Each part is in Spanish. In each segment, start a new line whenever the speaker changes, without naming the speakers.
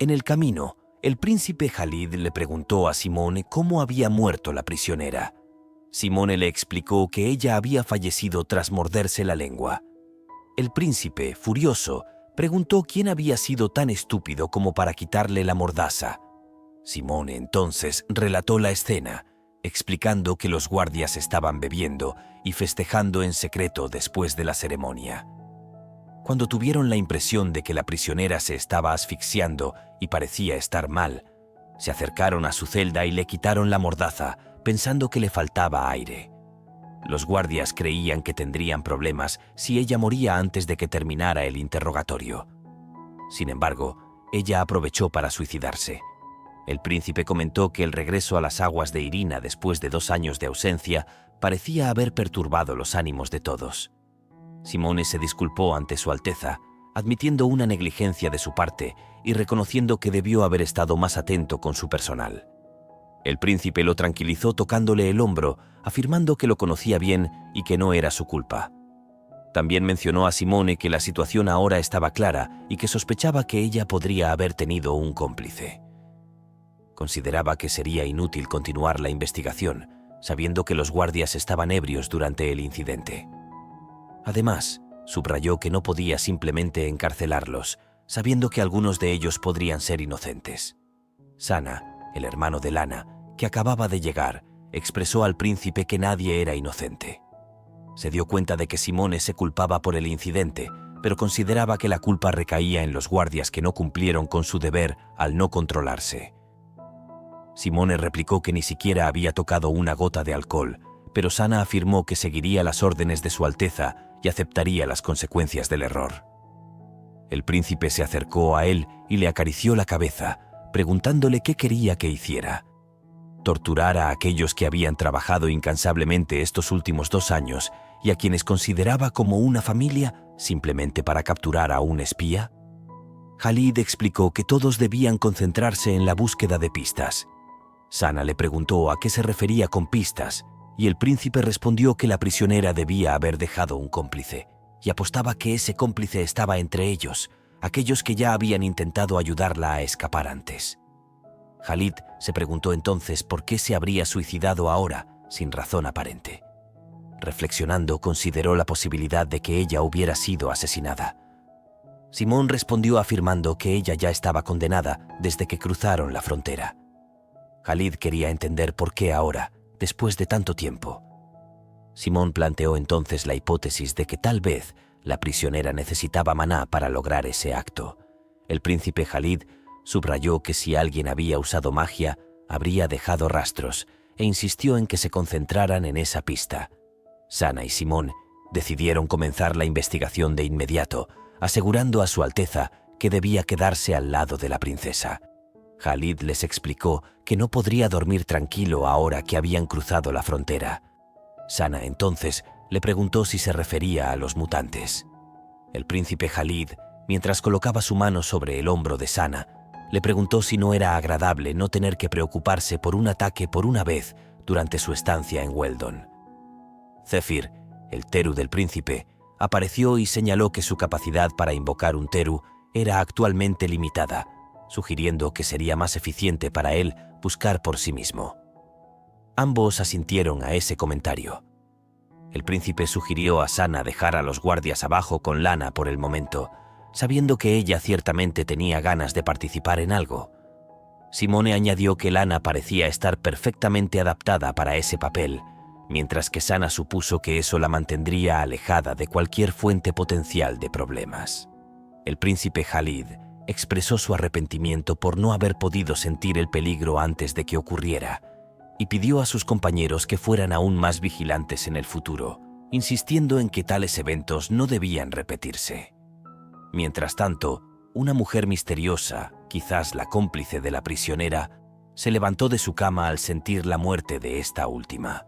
En el camino, el príncipe Khalid le preguntó a Simone cómo había muerto la prisionera. Simone le explicó que ella había fallecido tras morderse la lengua. El príncipe, furioso, preguntó quién había sido tan estúpido como para quitarle la mordaza. Simone entonces relató la escena, explicando que los guardias estaban bebiendo y festejando en secreto después de la ceremonia. Cuando tuvieron la impresión de que la prisionera se estaba asfixiando y parecía estar mal, se acercaron a su celda y le quitaron la mordaza, pensando que le faltaba aire. Los guardias creían que tendrían problemas si ella moría antes de que terminara el interrogatorio. Sin embargo, ella aprovechó para suicidarse. El príncipe comentó que el regreso a las aguas de Irina después de 2 años de ausencia parecía haber perturbado los ánimos de todos. Simone se disculpó ante Su Alteza, admitiendo una negligencia de su parte y reconociendo que debió haber estado más atento con su personal. El príncipe lo tranquilizó tocándole el hombro, afirmando que lo conocía bien y que no era su culpa. También mencionó a Simone que la situación ahora estaba clara y que sospechaba que ella podría haber tenido un cómplice. Consideraba que sería inútil continuar la investigación, sabiendo que los guardias estaban ebrios durante el incidente. Además, subrayó que no podía simplemente encarcelarlos, sabiendo que algunos de ellos podrían ser inocentes. Sana, el hermano de Lana, que acababa de llegar, expresó al príncipe que nadie era inocente. Se dio cuenta de que Simone se culpaba por el incidente, pero consideraba que la culpa recaía en los guardias que no cumplieron con su deber al no controlarse. Simone replicó que ni siquiera había tocado una gota de alcohol, pero Sana afirmó que seguiría las órdenes de Su Alteza y aceptaría las consecuencias del error. El príncipe se acercó a él y le acarició la cabeza, preguntándole qué quería que hiciera. Torturar a aquellos que habían trabajado incansablemente estos últimos 2 años y a quienes consideraba como una familia simplemente para capturar a un espía. Khalid explicó que todos debían concentrarse en la búsqueda de pistas. Sana le preguntó a qué se refería con pistas y el príncipe respondió que la prisionera debía haber dejado un cómplice y apostaba que ese cómplice estaba entre ellos, aquellos que ya habían intentado ayudarla a escapar antes. Khalid se preguntó entonces por qué se habría suicidado ahora, sin razón aparente. Reflexionando, consideró la posibilidad de que ella hubiera sido asesinada. Simón respondió afirmando que ella ya estaba condenada desde que cruzaron la frontera. Khalid quería entender por qué ahora, después de tanto tiempo. Simón planteó entonces la hipótesis de que tal vez la prisionera necesitaba maná para lograr ese acto. El príncipe Khalid subrayó que si alguien había usado magia, habría dejado rastros, e insistió en que se concentraran en esa pista. Sana y Simón decidieron comenzar la investigación de inmediato, asegurando a Su Alteza que debía quedarse al lado de la princesa. Khalid les explicó que no podría dormir tranquilo ahora que habían cruzado la frontera. Sana entonces le preguntó si se refería a los mutantes. El príncipe Khalid, mientras colocaba su mano sobre el hombro de Sana, le preguntó si no era agradable no tener que preocuparse por un ataque por una vez durante su estancia en Weldon. Zephyr, el Teru del príncipe, apareció y señaló que su capacidad para invocar un Teru era actualmente limitada, sugiriendo que sería más eficiente para él buscar por sí mismo. Ambos asintieron a ese comentario. El príncipe sugirió a Sana dejar a los guardias abajo con Lana por el momento, sabiendo que ella ciertamente tenía ganas de participar en algo. Simone añadió que Lana parecía estar perfectamente adaptada para ese papel, mientras que Sana supuso que eso la mantendría alejada de cualquier fuente potencial de problemas. El príncipe Khalid expresó su arrepentimiento por no haber podido sentir el peligro antes de que ocurriera y pidió a sus compañeros que fueran aún más vigilantes en el futuro, insistiendo en que tales eventos no debían repetirse. Mientras tanto, una mujer misteriosa, quizás la cómplice de la prisionera, se levantó de su cama al sentir la muerte de esta última.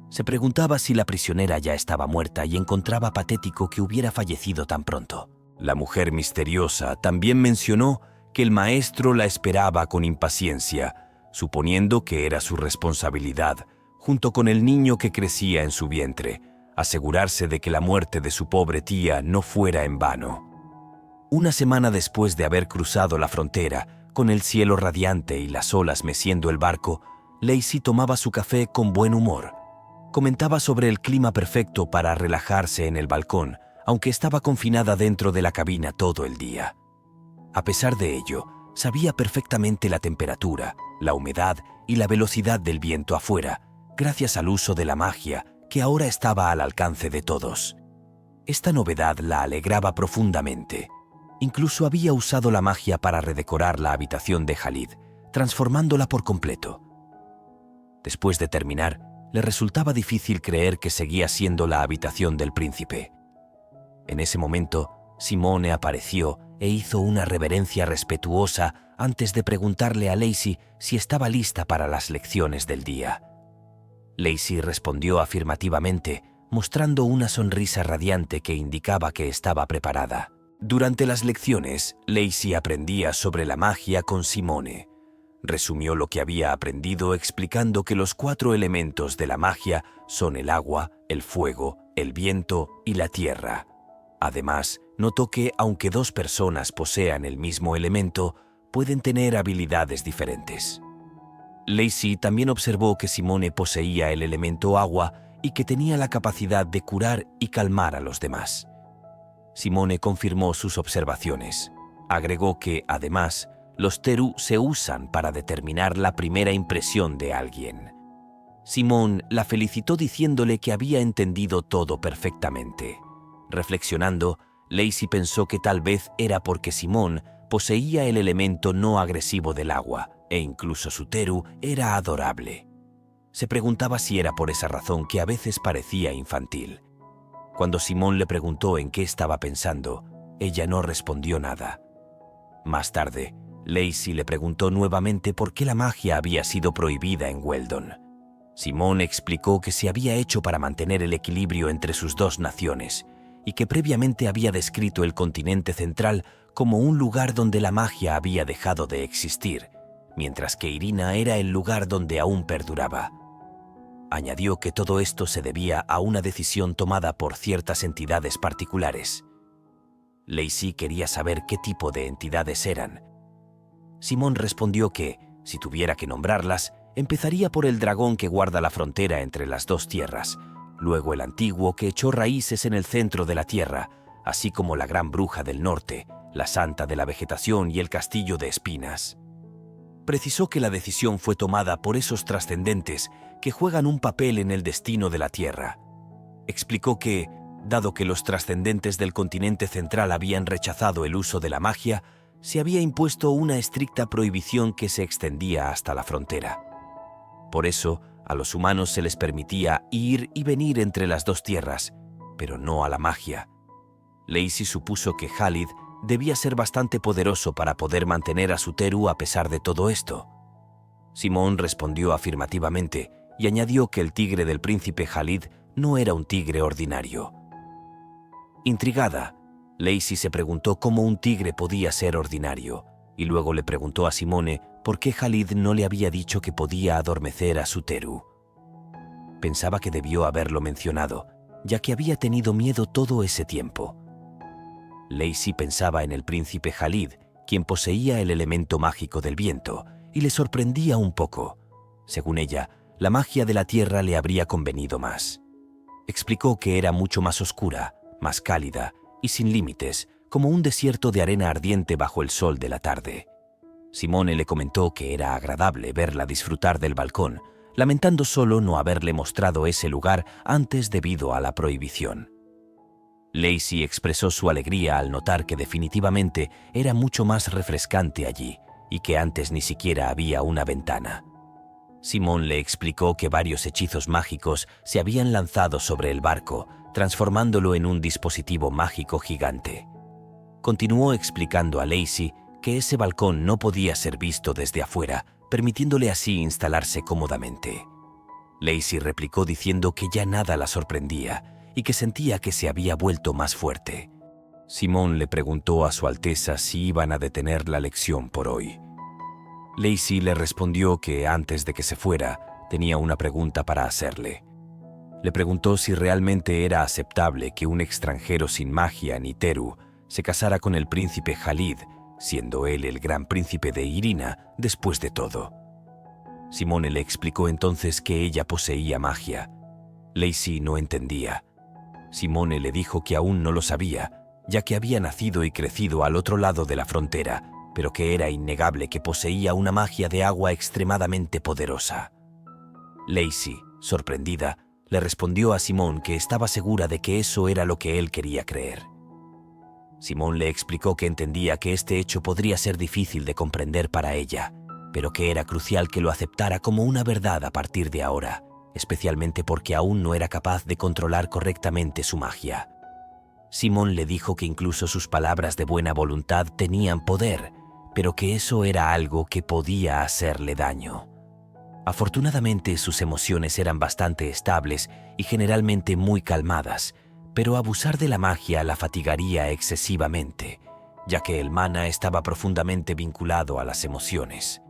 Se preguntaba si la prisionera ya estaba muerta y encontraba patético que hubiera fallecido tan pronto. La mujer misteriosa también mencionó que el maestro la esperaba con impaciencia, suponiendo que era su responsabilidad, junto con el niño que crecía en su vientre, asegurarse de que la muerte de su pobre tía no fuera en vano. Una semana después de haber cruzado la frontera, Con el cielo radiante y las olas meciendo el barco, Lacey tomaba su café con buen humor. Comentaba sobre el clima perfecto para relajarse en el balcón, aunque estaba confinada dentro de la cabina todo el día. A pesar de ello, sabía perfectamente la temperatura, la humedad y la velocidad del viento afuera, gracias al uso de la magia que ahora estaba al alcance de todos. Esta novedad la alegraba profundamente. Incluso había usado la magia para redecorar la habitación de Khalid, transformándola por completo. Después de terminar, le resultaba difícil creer que seguía siendo la habitación del príncipe. En ese momento, Simone apareció e hizo una reverencia respetuosa antes de preguntarle a Lacey si estaba lista para las lecciones del día. Lacey respondió afirmativamente, mostrando una sonrisa radiante que indicaba que estaba preparada. Durante las lecciones, Lacey aprendía sobre la magia con Simone. Resumió lo que había aprendido explicando que los 4 elementos de la magia son el agua, el fuego, el viento y la tierra. Además, notó que, aunque 2 personas posean el mismo elemento, pueden tener habilidades diferentes. Lacey también observó que Simone poseía el elemento agua y que tenía la capacidad de curar y calmar a los demás. Simone confirmó sus observaciones. Agregó que, además, los Teru se usan para determinar la primera impresión de alguien. Simone la felicitó diciéndole que había entendido todo perfectamente. Reflexionando, Lacey pensó que tal vez era porque Simone poseía el elemento no agresivo del agua, e incluso su Teru era adorable. Se preguntaba si era por esa razón que a veces parecía infantil. Cuando Simone le preguntó en qué estaba pensando, ella no respondió nada. Más tarde, Lacey le preguntó nuevamente por qué la magia había sido prohibida en Weldon. Simone explicó que se había hecho para mantener el equilibrio entre sus 2 naciones y que previamente había descrito el continente central como un lugar donde la magia había dejado de existir, mientras que Irina era el lugar donde aún perduraba. Añadió que todo esto se debía a una decisión tomada por ciertas entidades particulares. Lacey quería saber qué tipo de entidades eran. Simone respondió que, si tuviera que nombrarlas, empezaría por el dragón que guarda la frontera entre las 2 tierras, luego el antiguo que echó raíces en el centro de la tierra, así como la gran bruja del norte, la santa de la vegetación y el castillo de espinas. Precisó que la decisión fue tomada por esos trascendentes que juegan un papel en el destino de la tierra. Explicó que, dado que los trascendentes del continente central habían rechazado el uso de la magia, se había impuesto una estricta prohibición que se extendía hasta la frontera. Por eso, a los humanos se les permitía ir y venir entre las 2 tierras, pero no a la magia. Lacey supuso que Khalid debía ser bastante poderoso para poder mantener a su Teru a pesar de todo esto. Simone respondió afirmativamente y añadió que el tigre del príncipe Khalid no era un tigre ordinario. Intrigada, Lacey se preguntó cómo un tigre podía ser ordinario, y luego le preguntó a Simone por qué Khalid no le había dicho que podía adormecer a su Teru. Pensaba que debió haberlo mencionado, ya que había tenido miedo todo ese tiempo. Lacey pensaba en el príncipe Khalid, quien poseía el elemento mágico del viento, y le sorprendía un poco. Según ella, la magia de la tierra le habría convenido más. Explicó que era mucho más oscura, más cálida y sin límites, como un desierto de arena ardiente bajo el sol de la tarde. Simone le comentó que era agradable verla disfrutar del balcón, lamentando solo no haberle mostrado ese lugar antes debido a la prohibición. Lacey expresó su alegría al notar que definitivamente era mucho más refrescante allí y que antes ni siquiera había una ventana. Simone le explicó que varios hechizos mágicos se habían lanzado sobre el barco, transformándolo en un dispositivo mágico gigante. Continuó explicando a Lacey que ese balcón no podía ser visto desde afuera, permitiéndole así instalarse cómodamente. Lacey replicó diciendo que ya nada la sorprendía y que sentía que se había vuelto más fuerte. Simone le preguntó a Su Alteza si iban a detener la lección por hoy. Lacey le respondió que antes de que se fuera, tenía una pregunta para hacerle. Le preguntó si realmente era aceptable que un extranjero sin magia ni Teru se casara con el príncipe Khalid, siendo él el gran príncipe de Irina después de todo. Simone le explicó entonces que ella poseía magia. Lacey no entendía. Simone le dijo que aún no lo sabía, ya que había nacido y crecido al otro lado de la frontera, pero que era innegable que poseía una magia de agua extremadamente poderosa. Lacey, sorprendida, le respondió a Simone que estaba segura de que eso era lo que él quería creer. Simone le explicó que entendía que este hecho podría ser difícil de comprender para ella, pero que era crucial que lo aceptara como una verdad a partir de ahora, especialmente porque aún no era capaz de controlar correctamente su magia. Simone le dijo que incluso sus palabras de buena voluntad tenían poder, pero que eso era algo que podía hacerle daño. Afortunadamente, sus emociones eran bastante estables y generalmente muy calmadas, pero abusar de la magia la fatigaría excesivamente, ya que el mana estaba profundamente vinculado a las emociones.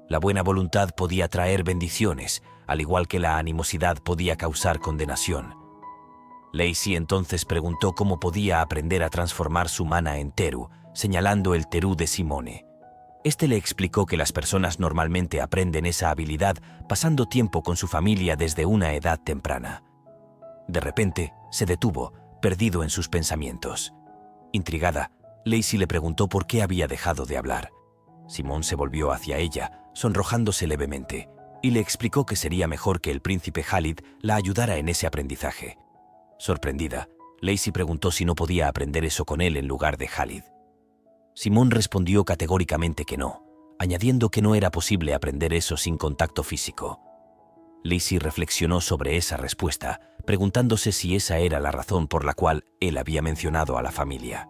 La buena voluntad podía traer bendiciones, al igual que la animosidad podía causar condenación. Lacey entonces preguntó cómo podía aprender a transformar su mana en Teru, señalando el Teru de Simone. Este le explicó que las personas normalmente aprenden esa habilidad pasando tiempo con su familia desde una edad temprana. De repente, se detuvo, perdido en sus pensamientos. Intrigada, Lacey le preguntó por qué había dejado de hablar. Simone se volvió hacia ella, sonrojándose levemente, y le explicó que sería mejor que el príncipe Khalid la ayudara en ese aprendizaje. Sorprendida, Lacey preguntó si no podía aprender eso con él en lugar de Khalid. Simone respondió categóricamente que no, añadiendo que no era posible aprender eso sin contacto físico. Lacey reflexionó sobre esa respuesta, preguntándose si esa era la razón por la cual él había mencionado a la familia.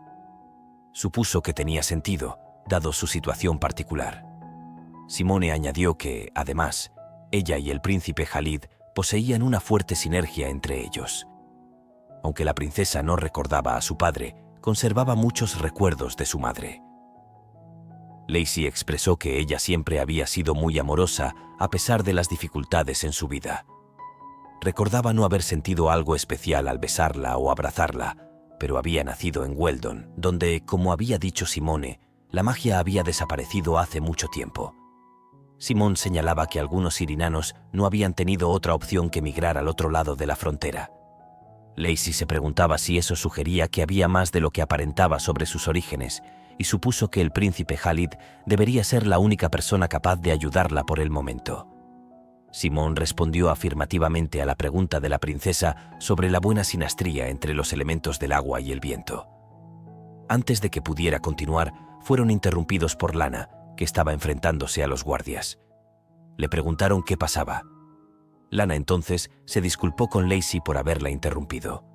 Supuso que tenía sentido, dado su situación particular. Simone añadió que, además, ella y el príncipe Khalid poseían una fuerte sinergia entre ellos. Aunque la princesa no recordaba a su padre, conservaba muchos recuerdos de su madre. Lacey expresó que ella siempre había sido muy amorosa a pesar de las dificultades en su vida. Recordaba no haber sentido algo especial al besarla o abrazarla, pero había nacido en Weldon, donde, como había dicho Simone, la magia había desaparecido hace mucho tiempo. Simone señalaba que algunos irinanos no habían tenido otra opción que emigrar al otro lado de la frontera. Lacey se preguntaba si eso sugería que había más de lo que aparentaba sobre sus orígenes, y supuso que el príncipe Khalid debería ser la única persona capaz de ayudarla por el momento. Simone respondió afirmativamente a la pregunta de la princesa sobre la buena sinastría entre los elementos del agua y el viento. Antes de que pudiera continuar, fueron interrumpidos por Lana, que estaba enfrentándose a los guardias. Le preguntaron qué pasaba. Lana entonces se disculpó con Lacey por haberla interrumpido.